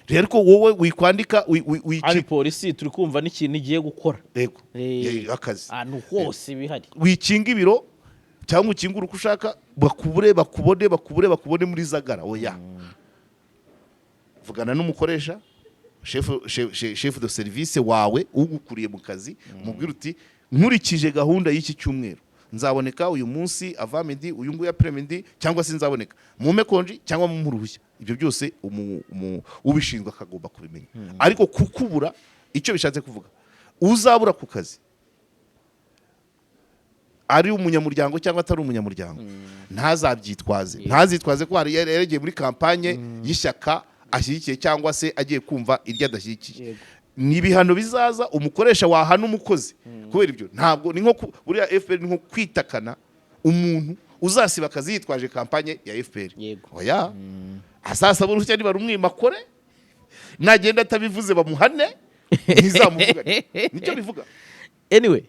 rero ko wowe wikwandika
ari polisi turi kumva n'ikintu igiye gukora
yego akazi
ahantu hose bihari
wikinga ibiro cyangwa ukingura uko ushaka bakubone muri zagara oya vugana n'umukoresha chef de service wawe ugukuriye mu kazi mubwira uti nkurikije gahunda y'iki cyumweru nzaboneka uyu munsi avamidi uyu nguyu apremidi cyangwa se nzaboneka mume konji cyangwa mu ruhushya ibyo byose ubishinzwe akagomba kubimenya ariko kukubura icyo bishatse kuvuga uzabura ku kazi ari umunyamuryango cyangwa atari umunyamuryango ntazitwaze ko yaregeye muri kampanye y'ishyaka ashyigikiye cyangwa se agiye kumva iryo adashyigikiye ni ibihano bizaza umukoresha wahana umukozi kubera ibyo ntabwo ni nko buriya FPR ni nko kwitakana umuntu uzasiba akazi yitwaje kampanye ya FPR oya asasaba uruhushya niba rumwima kore nagenda atabivuze bamuhane ntizamuvuga nicyo bivuga
anyway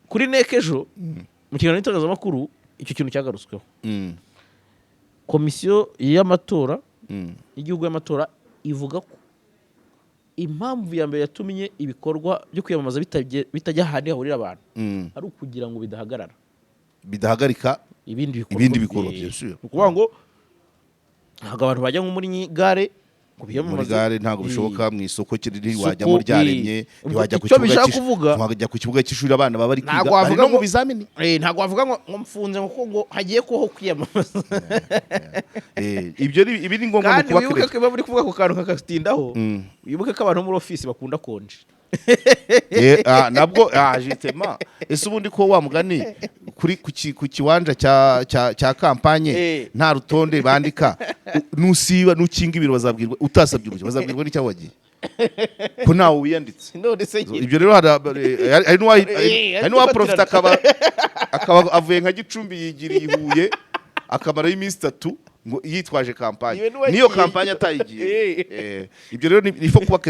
kuri nekejo mu kiganiro n'itangazamakuru icyo kintu cyagarutsweho komisiyo y'amatora y'igihugu y'amatora ivuga ko impamvu ya mbere yatumye ibikorwa byo kwiyamamaza bitajya ahantu hahurira abantu ari ukugira ngo
bidahagarika
ibindi
bikorwa byose
ukuvuga ngo ntabwo abantu bajya nko muri gare
muri gare ntabwo bishoboka mu isoko kinini wajyamo ryaremye ntiwajya ku kibuga cy'ishuri abana baba bari kwiga ari no mu bizamini
ntabwo wavuga ngo mfunze ngo hagiye kubaho kwiyamamaza
ibi ni ngombwa
kandi wibuke ko bari kuvuga ku kantu kakatindaho wibuke ko abantu muri ofisi bakunda konje
nabwo jitema ese ubundi ko wa mugani ku kiwanja cya kampanye nta rutonde bandika nusiba nukinga ibiro bazabwirwa utasabye uruhushya bazabwirwa n'icyaho wagiye ko nawe wiyanditse ibyo rero hari n'uwaprofita akaba avuye nka Gicumbi yigiriye i Huye akamarayo iminsi 3 ngo yitwaje kampanye niyo kampanye atayigiye ibyo rero nifo kuba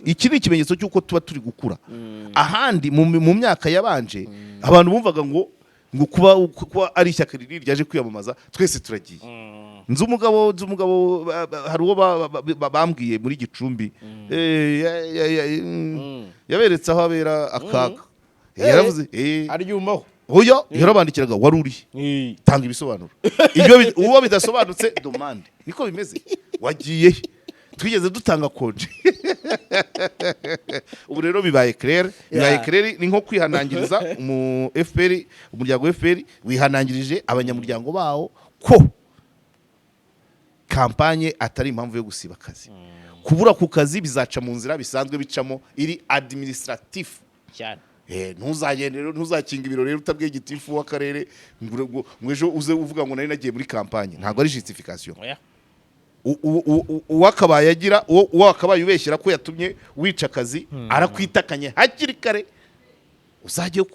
iki ni ikimenyetso cy'uko tuba turi gukura ahandi mu myaka yabanje abantu bumvaga ngo kuba ari ishyaka riri ryaje kwiyamamaza twese turagiye nzi umugabo hari uwo bambwiye muri Gicumbi yaberetse aho abera akaga yaravuze
aryumaho
oya yarabandikiraga wari uri tanga ibisobanuro ibyo uwo bidasobanutse demande niko bimeze wagiye twigeze dutanga konje ubu rero bibaye clair ni nko kwihanangiriza mu FPR umuryango FPR wihanangirije abanyamuryango bawo ko kampanye atari impamvu yo gusiba akazi kubura ku kazi bizaca mu nzira bisanzwe bicamo iri administratif
cyane
ntuzagende rero ntuzakinga ibiro rero utabwiye gitifu w'akarere ngo ejo uze uvuga ngo nari nagiye muri kampanye ntabwo ari justification uwakabaye agira uwo akabaye ubeshyira ko yatumye wica akazi arakwitakanye hakiri kare uzajye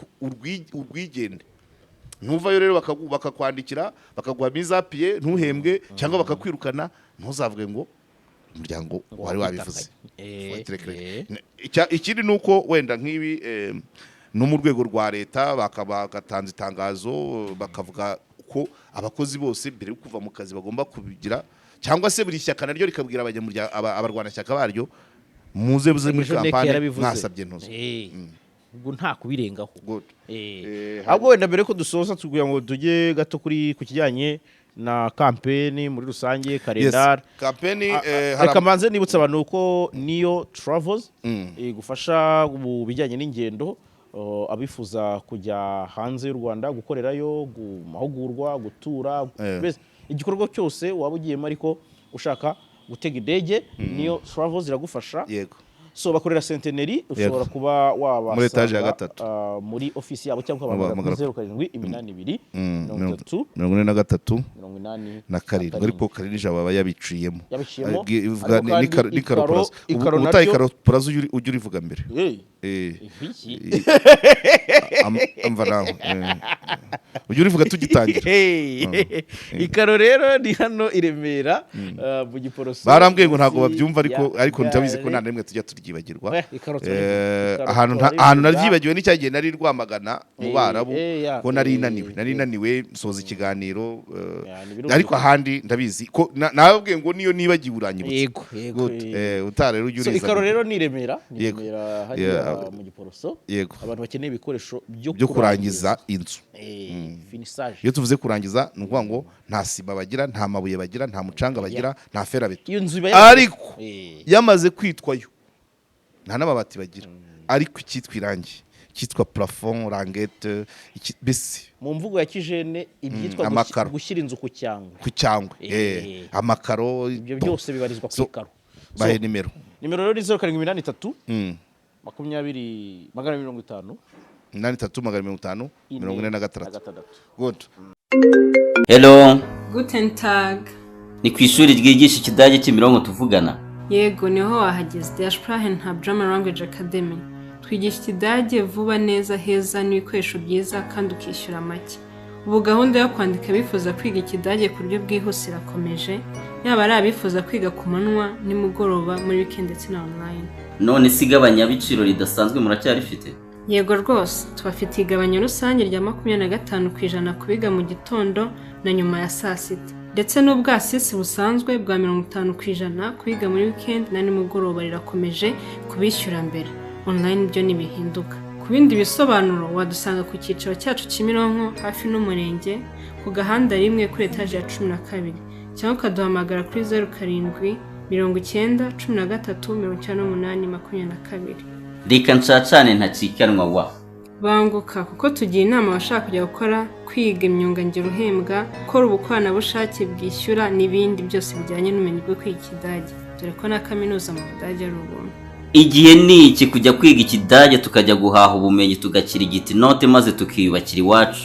urwigende ntuvayo rero bakakwandikira bakaguha mizapiye ntuhembwe cyangwa bakakwirukana ntuzavuge ngo umuryango wari wabivuze ikindi ni uko wenda nk'ibi no mu rwego rwa leta bagatanze itangazo bakavuga ko abakozi bose mbere yo kuva mu kazi bagomba kubigira cyangwa se buri shyaka naryo rikabwira abarwanashyaka baryo muze muri kampanye mwasabye ntuzo
ubwo nta kubirengaho ahubwo wenda mbere ko dusoza tugira ngo tujye gato ku kijyanye na kampeni muri rusange kalendari reka manze nibutsa abantu ko niyo travels gufasha mu bijyanye n'ingendo abifuza kujya hanze y'u Rwanda gukorerayo mahugurwa gutura igikorwa cyose waba ugiyemo ariko ushaka gutega indege niyo travels iragufasha so bakorera Centenary ushobora kuba wabasanga
muri etage ya gatatu
muri office yabo cyangwa abantu 07 82
43
87
ariko karinija baba yabiciyemo
ni
karopurazo utayi karopurazo ujya urivuga mbere amva naho ujya urivuga tugitangira
ikaro rero ni hano i Remera mu Giporoso
barambwiye ngo ntago babyumva ariko ndabizi ko nta rimwe tujya turyibagirwa ahantu naryibagiwe n'icyagiye nari Rwamagana mu Barabu ko nari naniwe nsoza ikiganiro ariko ahandi ndabizi ko nababwiye ngo niyo nibagiwe uranyibutse
yego
utare rero uriza
ikaro rero ni Remera hariya mu Giporoso abantu bakeneye ibikoresho byo
kurangiza inzu
finissage
iyo tuvuze kurangiza ni ukuvuga ngo nta sima bagira nta mabuye bagira nta mucanga bagira nta ferabeto ariko yamaze kwitwayo nta n'amabati bagira ariko icyitwa irangi cyitwa plafond rangete bese
mu mvugo ya kijene ibyitwa gushyira inzu ku cyangwe
amakaro
ibyo byose bibarizwa ku ikaro
bahe nimero
rero ni 0783 20 850
83 550 good
hello
guten tag
ni ku ishuri ryigisha ikidage cy'imirongo tuvugana
yego niho wahageze Der Sprachen Hub German Language Academy twigisha ikidage vuba neza heza n'ibikoresho byiza kandi ukishyura make ubu gahunda yo kwandika bifuza kwiga ikidage ku buryo bwihuse irakomeje yaba ari abifuza kwiga ku manywa nimugoroba muri weekend ndetse na online
none sigabanya biciro ridasanzwe muracyarifite
yego rwose tubafite igabanya rusange rya 25% kubiga mu gitondo na nyuma ya saa sita ndetse n'ubwasisi busanzwe bwa 50% kubiga muri weekend na nimugoroba rirakomeje kubishyura mbere online byo nibihinduka ku bindi bisobanuro wadusanga ku cyiciro cyacu Kimironko hafi n'umurenge ku gahanda rimwe kuri etage ya 12 cyangwa ukaduhamagara kuri 07 90 13 98 22
reka ncacane ntacikanwa wa
banguka kuko tugira inama abashaka kujya gukora kwiga imyuga ngiro uhembwa gukora ubukoranabushake bwishyura n'ibindi byose bijyanye n'ubumenyi bwo kwiga ikidage dore ko na kaminuza mu Budage ari ubuntu
igihe ni iki kujya kwiga ikidage tukajya guhaha ubumenyi tugakira igiti note maze tukiyubakira iwacu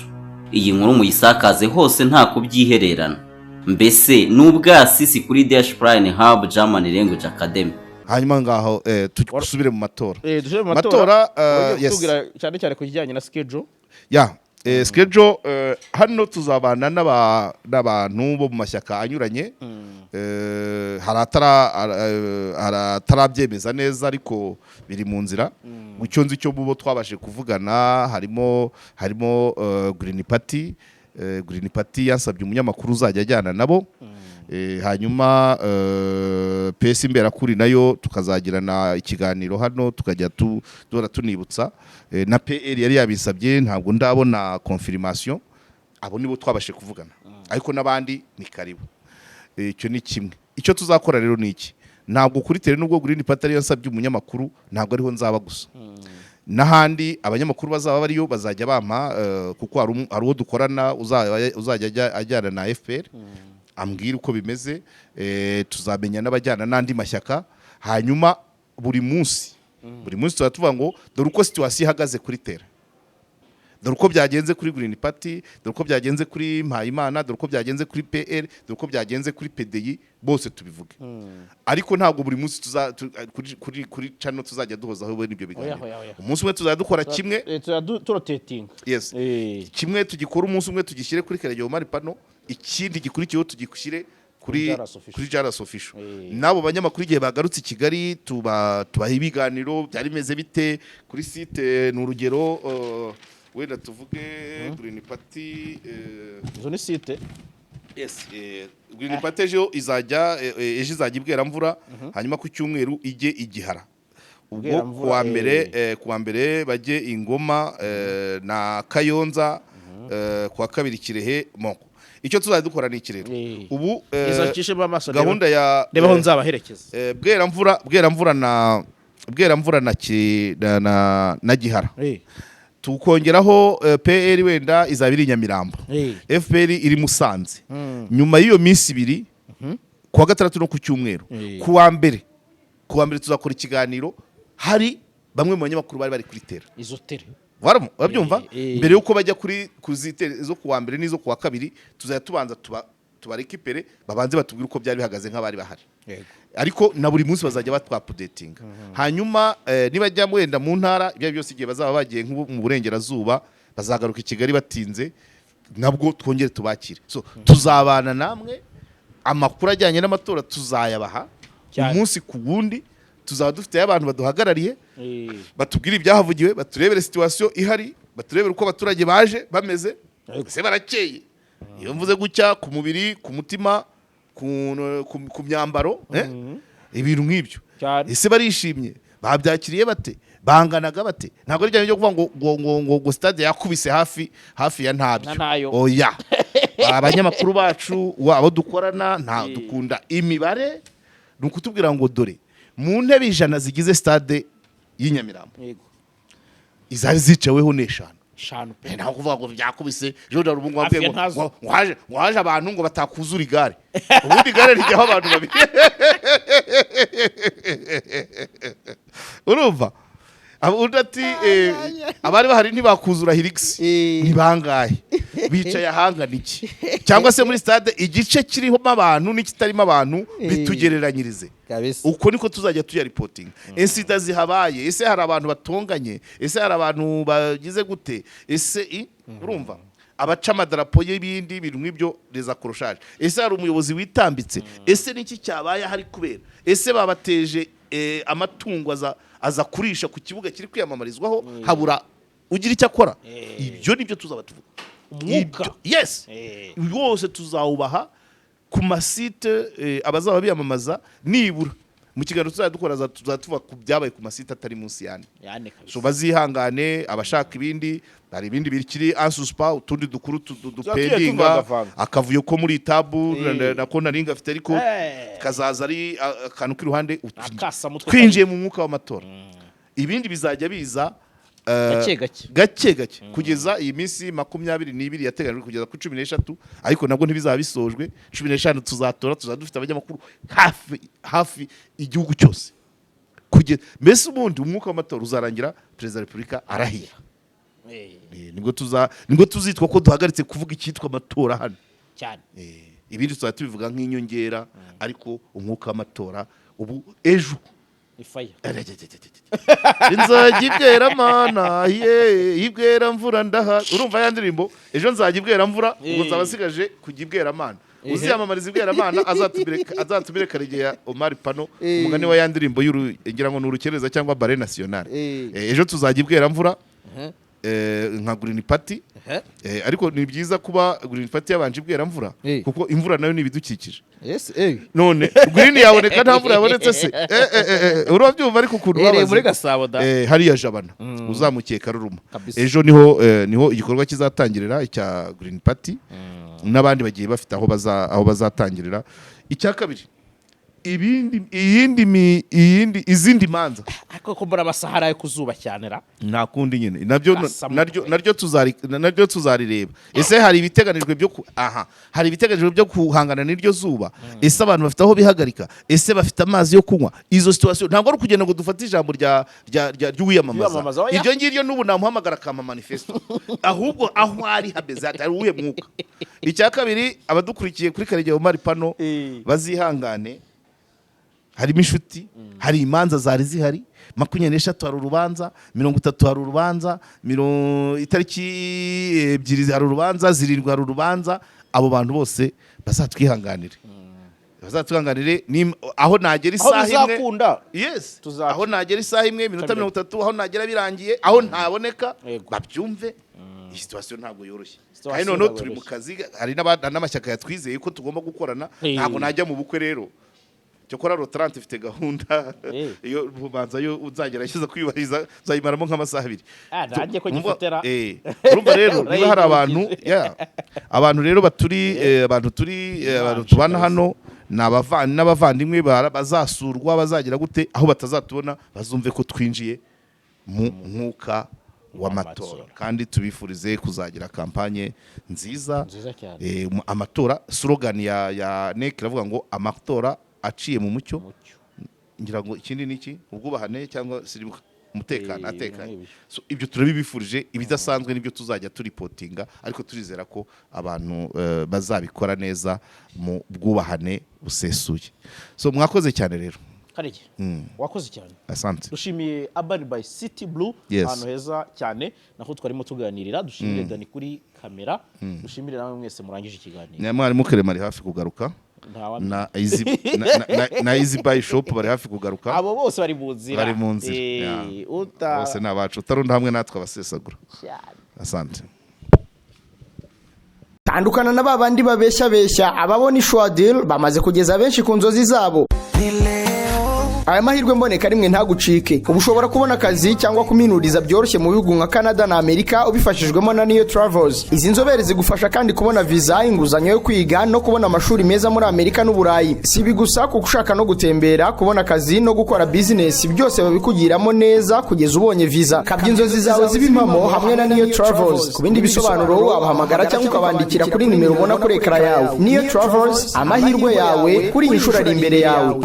iyi nkuru muyisakaze hose nta kubyihererana mbese n'ubwasisi kuri Der Sprachen Hub German Language Academy
hanyuma ngaho tusubire mu matora
dusubire mu
matora
tugira cyane cyane ku kijyanye na schedule
schedule hano tuzabana n'abantu bo mu mashyaka anyuranye hatarabyemeza neza ariko biri mu nzira icyo nzi cyo bo twabashe kuvugana harimo Green Party Green Party yansabye umunyamakuru uzajya ajyana nabo hanyuma PS Imberakuri nayo tukazagirana ikiganiro hano tukajya dora tunibutsa na PL yari yabisabye ntabwo ndabona confirmation abo nibo twabashe kuvugana ariko nabandi ni karibu icyo ni kimwe icyo tuzakora rero ni iki ntabwo kuri tele nubwo Green Party yansabye umunyamakuru ntabwo ariho nzaba gusa n'ahandi abanyamakuru bazaba bariyo bazajya bampa kuko hari uwo dukorana uzajya ajyana na FPR ambwira uko bimeze tuzamenya n'abajyana n'andi mashyaka hanyuma buri munsi tuvuga ngo dore uko situation ihagaze kuri tera dore uko byagenze kuri Green Party dore uko byagenze kuri Mpayimana dore uko byagenze kuri PL dore uko byagenze kuri PDI bose tubivuge ariko ntabwo buri munsi kuri channel tuzajya duhozaho we nibyo biganiro umunsi umwe tuzajya dukora kimwe
turotating
yes kimwe tugikora umunsi umwe tugishyire kuri Karegeyo Mari Pano ikindi gikurikiyeho tugishyire kuri Jaras Official nabo banyamakuru igihe bagarutse i Kigali tubaha ibiganiro byari bimeze bite kuri site n'urugero wenda tuvuge Green Party
zo ni site
yes Green Party ejo izajya ibwera mvura hanyuma ku cyumweru ijye igihara ubwo kuwa mbere bajye Ingoma na Kayonza kuwa kabiri Kirehe Moko icyo tuzajya dukora ni ikirero ubu gahunda ya
rebaho nzabaherekeza
bwera mvura na Gihara tukongeraho PL wenda izaba iri Nyamirambo FPR iri Musanze nyuma y'iyo minsi ibiri kuwa gatandatu no ku cyumweru kuwa mbere tuzakora ikiganiro hari bamwe mu banyamakuru bari kuri tera
izo tere
urabyumva mbere yuko bajya ku zitere zo kuwa mbere n'izo kuwa kabiri tuzajya tubanza tubarekipere babanze batubwire uko byari bihagaze nk'abari bahari ariko na buri munsi bazajya batwapudetinga hanyuma nibajya wenda mu ntara ibyo byose igihe bazaba bagiye mu burengerazuba bazagaruka i Kigali batinze nabwo twongere tubakire so tuzabana namwe amakuru ajyanye n'amatora tuzayabaha umunsi ku wundi tuzaba dufite abantu baduhagarariye batubwira ibyahavugiwe baturebere situation ihari baturebere uko abaturage baje bameze ese barakeye iyo mvuze gutya ku mubiri ku mutima ku myambaro ibintu nk'ibyo ese barishimye babyakiriye bate banganaga bate ntabwo ari byo kuvuga ngo stade yakubise hafi ya ntabyo oya abanyamakuru bacu abo dukorana nta dukunda imibare ni ukutubwira ngo dore mu ntebe 100 zigize stade y'Inyamirambo izari zicaweho n'eshanu ntabwo kuvuga ngo byakubise Jean Rubungu wabwiye ngo waje abantu ngo batakuzura igare ubundi igare rijyaho abantu babiri urumva undi ati abari bahari ntibakuzura Hilix ntibangahe bicaye ahangana iki cyangwa se muri stade igice kiriho abantu n'ikitarimo abantu bitugereranyirize uko niko tuzajya tuya reporting ese zihabaye ese hari abantu batonganye ese hari abantu bagize gute ese urumva abaca amadarapo y'ibindi bintu nk'ibyo reza koroshaje ese hari umuyobozi witambitse ese niki cyabaye hari kubera ese babateje amatungo aza kurisha ku kibuga kiri kwiyamamarizwaho habura ugira icyo akora ibyo nibyo tuzaba tuvuga umwuka yes yose tuzawubaha ku masite abazaba biyamamaza nibura mu kiganiro tuzadukora tuzatuva ku byabaye ku masite atari munsi yane so bazihangane abashaka ibindi hari ibindi bikiri ansuspa utundi dukuru dupendinga akavuyo ko muri tabu nako naringa afite ariko kazaza ari akantu k'iruhande twinjiye mu mwuka w'amatora ibindi bizajya biza gake kugeza iyi minsi 22 yateganyijwe kugeza ku 13 ariko nabwo ntibizaba bisojwe 15 tuzatora tuzadufite abanyamakuru hafi igihugu cyose kugeza mbese ubundi umwuka w'amatora uzarangira Perezida wa Repubulika arahira nibwo tuzitwa ko duhagaritse kuvuga icyitwa amatora hano
cyane
ibindi tuzaba tubivuga nk'inyongera ariko umwuka w'amatora ubu ejo inzajya ibwera mana ibwera mvura ndaha urumva ya ndirimbo ejo nzajya ibwera mvura ubwo nzaba nsigaje kujya ibwera mana uziyamamariza ibwera mana azatumire Karegeya Omar Pano umugani wa ya ndirimbo ngira ngo ni urukereza cyangwa bare nationale ejo tuzajya ibwera mvura nka Green Party ariko ni byiza kuba Green Party yabanje ibwera mvura kuko imvura nayo ni ibidukikije none Green yaboneka nta mvura yabonetse se urabyumva ariko ukuntu babaze
muri Gasabo da
hariya Jabana uzamukiye Karuruma ejo niho igikorwa kizatangirira icya Green Party n'abandi bagiye bafite aho bazatangirira icya kabiri izindi manza
ariko ko mbona amasahara yo kuzuba cyane ra
nta kundi nyine naryo tuzarireba ese hari ibiteganijwe byo kuhangana n'iryo zuba ese abantu bafite aho bihagarika ese bafite amazi yo kunywa izo situation ntabwo ari kugenda ngo dufate ijambo ry'uwiyamamaza iryo ngiryo n'ubu namuhamagara akama manifesto ahubwo aho ari habeze atari uwe mwuka icya kabiri abadukurikiye kuri Karegeya Omar Pano bazihangane harimo inshuti hari imanza zari zihari 23 hari urubanza 30 hari urubanza itariki 2 hari urubanza 7 hari urubanza abo bantu bose bazatwihanganire aho nagera isaha imwe yes aho nagera isaha imwe minota 30 aho nagera birangiye aho ntaboneka babyumve iyi situation ntabwo yoroshye kandi none turi mu kazi hari n'amashyaka yatwizeye ko tugomba gukorana ntabwo najya mu bukwe rero cyokora Rotrant ifite gahunda iyo bubanza yo uzagerageza kwibariza zayimaramo nk'amasaha 2
nanjye ko gifatera
urumva rero niba hari abantu rero abantu tubana hano n'abavandimwe bazasurwa bazagira gute aho batazatubona bazumve ko twinjiye mu mwuka w'amatora kandi tubifurize kuzagira kampanye nziza amatora slogan ya NEC iravuga ngo amatora aciye mu mucyo ngira ngo ikindi niki ubwubahane cyangwa siribuka umutekano atekanye. So ibyo turabibifurije, ibidasanzwe nibyo tuzajya turipotinga, ariko turizera ko abantu bazabikora neza mu bwubahane busesuye. So mwakoze cyane rero.
Karege wakoze cyane.
Asante.
Dushimiye Urban by City Blue, ahantu heza cyane naho twarimo tuganirira. Dushimire Dani kuri kamera, dushimire namwe mwese murangije ikiganiro.
Mwarimu Clement ari hafi kugaruka na Easy Buy Shop bari hafi kugaruka.
Abo bose bari mu
nzira. Bose nabacu utarunda hamwe natwe abasesagura. Asante.
Tandukana na babandi babeshya ababona ishwa deal bamaze kugeza benshi ku nzozi zabo. Aya mahirwe mboneka rimwe ntagucike. Ubushobora kubona akazi cyangwa kuminuriza byoroshye mu bihugu nka Canada na Amerika ubifashijwemo na Neo Travels. Izi nzobere zigufasha kandi kubona visa, inguzanyo yo kwiga no kubona amashuri meza muri Amerika n'Uburayi. Si bigusa kuko ushaka no gutembera, kubona akazi no gukora business, byose babikugiramo neza kugeza ubonye visa. Kabya inzozi zawe zibimamo hamwe na Neo Travels. Ku bindi bisobanuro wabahamagara cyangwa ukabandikira kuri nimero ubona kuri ekara yawe. Neo Travels, amahirwe yawe kuri inshuro ari imbere yawe.